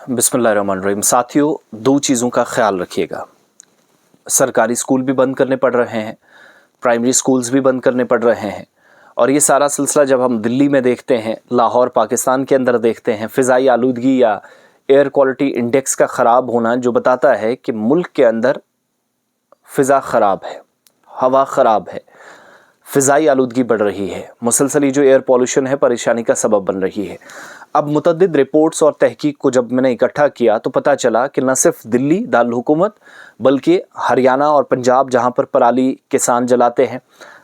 बिस्मिल्लाहिर्रहमानिर्रहीम। साथियों, दो चीज़ों का ख्याल रखिएगा। सरकारी स्कूल भी बंद करने पड़ रहे हैं, प्राइमरी स्कूल्स भी बंद करने पड़ रहे हैं, और ये सारा सिलसिला जब हम दिल्ली में देखते हैं, लाहौर पाकिस्तान के अंदर देखते हैं, फ़िज़ाई आलूदगी या एयर क्वालिटी इंडेक्स का ख़राब होना जो बताता है कि मुल्क के अंदर फ़िज़ा ख़राब है, हवा ख़राब है, फ़िज़ाई आलूदगी बढ़ रही है, मुसलसल जो एयर पॉल्यूशन है परेशानी का सबब बन रही है। अब मुतअद्दिद रिपोर्ट्स और तहकीक को जब मैंने इकट्ठा किया तो पता चला कि न सिर्फ दिल्ली दारुल हुकूमत बल्कि हरियाणा और पंजाब, जहाँ पर पराली किसान जलाते हैं,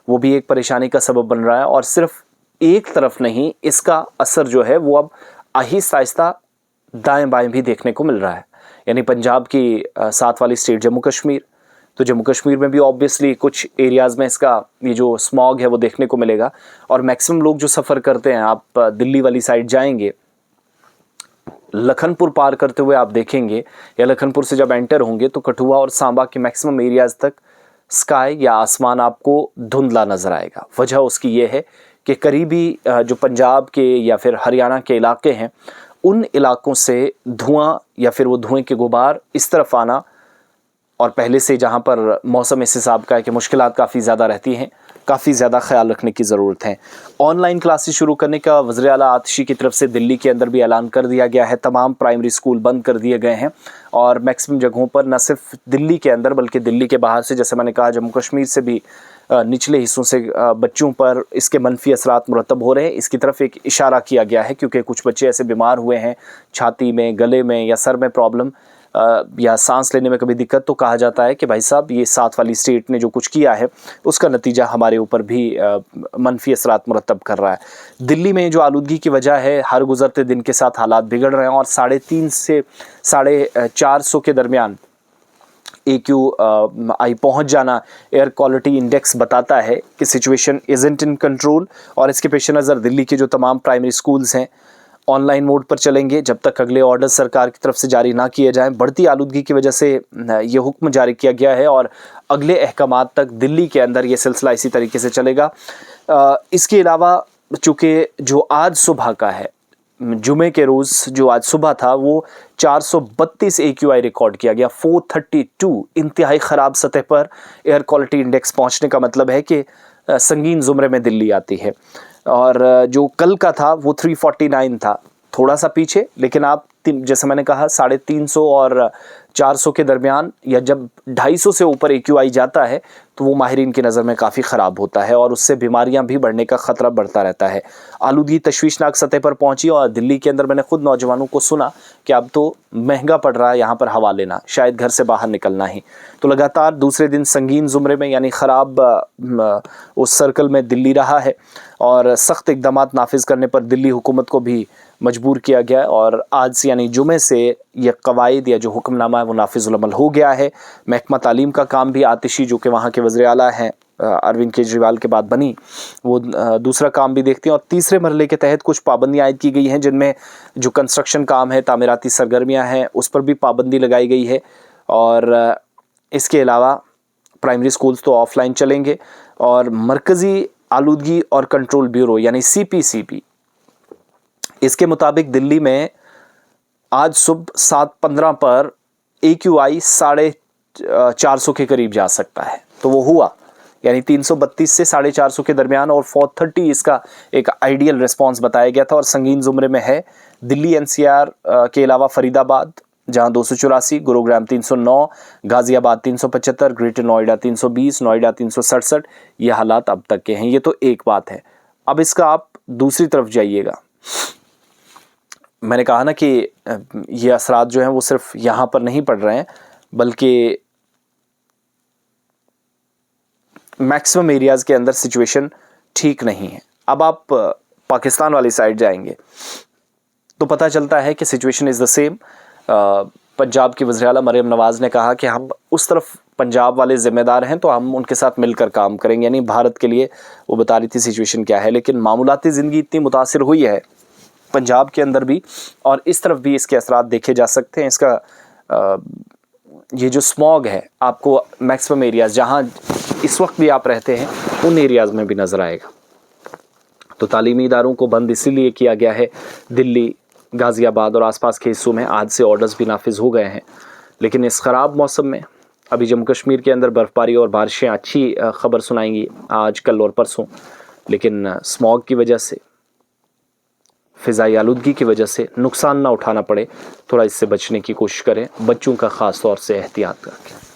वो भी एक परेशानी का सबब बन रहा है। और सिर्फ एक तरफ नहीं, इसका असर जो है वो अब आहिस्ता आहिस्ता दाएँ बाएँ भी देखने को मिल रहा है। यानी पंजाब की साथ वाली स्टेट जम्मू कश्मीर, तो जम्मू कश्मीर में भी ऑब्वियसली कुछ एरियाज़ में इसका ये जो स्मॉग है वो देखने को मिलेगा। और मैक्सिमम लोग जो सफ़र करते हैं, आप दिल्ली वाली साइड जाएंगे, लखनपुर पार करते हुए आप देखेंगे, या लखनपुर से जब एंटर होंगे तो कठुआ और सांबा के मैक्सिमम एरियाज़ तक स्काई या आसमान आपको धुंधला नज़र आएगा। वजह उसकी ये है कि करीबी जो पंजाब के या फिर हरियाणा के इलाके हैं, उन इलाकों से धुआं या फिर वो धुएं के गुबार इस तरफ आना, और पहले से जहाँ पर मौसम इस हिसाब का है कि मुश्किलात काफ़ी ज़्यादा रहती हैं, काफ़ी ज़्यादा ख्याल रखने की ज़रूरत है। ऑनलाइन क्लासेस शुरू करने का वज़ीर आला आतिशी की तरफ से दिल्ली के अंदर भी ऐलान कर दिया गया है। तमाम प्राइमरी स्कूल बंद कर दिए गए हैं और मैक्सिमम जगहों पर न सिर्फ दिल्ली के अंदर बल्कि दिल्ली के बाहर से, जैसे मैंने कहा, जम्मू कश्मीर से भी निचले हिस्सों से बच्चों पर इसके मनफी असरात मुरतब हो रहे हैं। इसकी तरफ एक इशारा किया गया है क्योंकि कुछ बच्चे ऐसे बीमार हुए हैं, छाती में, गले में या सर में प्रॉब्लम या सांस लेने में कभी दिक्कत, तो कहा जाता है कि भाई साहब, ये साथ वाली स्टेट ने जो कुछ किया है उसका नतीजा हमारे ऊपर भी मनफी असरात मुरतब कर रहा है। दिल्ली में जो आलूदगी की वजह है, हर गुजरते दिन के साथ हालात बिगड़ रहे हैं और 350 से 450 के दरमियान AQI पहुंच जाना एयर क्वालिटी इंडेक्स बताता है कि सिचुएशन इज़न्ट इन कंट्रोल। और इसके पेश नज़र दिल्ली के जो तमाम प्राइमरी स्कूल्स हैं ऑनलाइन मोड पर चलेंगे जब तक अगले ऑर्डर सरकार की तरफ से जारी ना किए जाएं। बढ़ती आलूदगी की वजह से ये हुक्म जारी किया गया है और अगले अहकामात तक दिल्ली के अंदर ये सिलसिला इसी तरीके से चलेगा। इसके अलावा चूँकि जो आज सुबह का है, जुमे के रोज़ जो आज सुबह था, वो 432 AQI रिकॉर्ड किया गया। 432 इंतहाई ख़राब सतह पर एयर क्वालिटी इंडेक्स पहुँचने का मतलब है कि संगीन ज़ुमरे में दिल्ली आती है। और जो कल का था वो 349 था, थोड़ा सा पीछे, लेकिन आप जैसे मैंने कहा 350 और 400 के दरमियान, या जब 250 से ऊपर AQI जाता है तो वो माहिरीन की नज़र में काफ़ी ख़राब होता है और उससे बीमारियां भी बढ़ने का ख़तरा बढ़ता रहता है। आलूदगी तशवीशनाक सतह पर पहुंची और दिल्ली के अंदर मैंने खुद नौजवानों को सुना कि अब तो महंगा पड़ रहा है यहाँ पर हवा लेना, शायद घर से बाहर निकलना ही। तो लगातार दूसरे दिन संगीन ज़ुमरे में यानी ख़राब उस सर्कल में दिल्ली रहा है और सख्त इक़दामात नाफिज करने पर दिल्ली हुकूमत को भी मजबूर किया गया। और आज से यानी जुमे से ये कवायद या जो हुक्मनामा है वो नाफिजुल अमल हो गया है। महकमा तालीम का काम भी आतिशी, जो कि वहाँ के वज़ीर आला हैं, अरविंद केजरीवाल के बाद बनी, वो दूसरा काम भी देखते हैं। और तीसरे मरहले के तहत कुछ पाबंदियाँ आयद की गई हैं, जिनमें जो कंस्ट्रक्शन काम है, तामीराती सरगर्मियाँ हैं, उस पर भी पाबंदी लगाई गई है। और इसके अलावा प्राइमरी स्कूल्स तो ऑफलाइन चलेंगे और मरकज़ी आलूदगी और कंट्रोल ब्यूरो यानी CPCB, इसके मुताबिक दिल्ली में आज सुबह 7:15 पर AQI 450 के करीब जा सकता है, तो वो हुआ, यानी 332 से 450 के दरमियान, और 430 इसका एक आइडियल रिस्पांस बताया गया था। और संगीन ज़ुमरे में है दिल्ली NCR के अलावा फरीदाबाद जहां 284, गुरुग्राम 309, गाज़ियाबाद 375, ग्रेटर नोएडा 320, नोएडा 367। ये हालात अब तक के हैं। ये तो एक बात है। अब इसका आप दूसरी तरफ जाइएगा। मैंने कहा ना कि ये असरात जो हैं वो सिर्फ यहाँ पर नहीं पड़ रहे हैं, बल्कि मैक्सिमम एरियाज़ के अंदर सिचुएशन ठीक नहीं है। अब आप पाकिस्तान वाली साइड जाएंगे तो पता चलता है कि situation is the same. Punjab की वज़ीर आला मरियम नवाज़ ने कहा कि हम उस तरफ पंजाब वाले ज़िम्मेदार हैं तो हम उनके साथ मिलकर काम करेंगे, यानी भारत के लिए वो बता रही थी सिचुएशन क्या है। लेकिन मामूलाती ज़िंदगी इतनी मुतासिर हुई है पंजाब के अंदर भी, और इस तरफ भी इसके असरात देखे जा सकते हैं। इसका ये जो स्मॉग है आपको मैक्सिमम एरियाज़ जहाँ इस वक्त भी आप रहते हैं उन एरियाज़ में भी नज़र आएगा। तो तालीमी इदारों को बंद इसीलिए किया गया है दिल्ली, غازی آباد اور آس پاس کے حصوں میں آج سے آرڈرز بھی نافذ ہو گئے ہیں، لیکن اس خراب موسم میں ابھی جموں کشمیر کے اندر برف باری اور بارشیں اچھی خبر سنائیں گی آج کل اور پرسوں، لیکن اسموگ کی وجہ سے، فضائی آلودگی کی وجہ سے نقصان نہ اٹھانا پڑے، تھوڑا اس سے بچنے کی کوشش کریں، بچوں کا خاص طور سے احتیاط کریں۔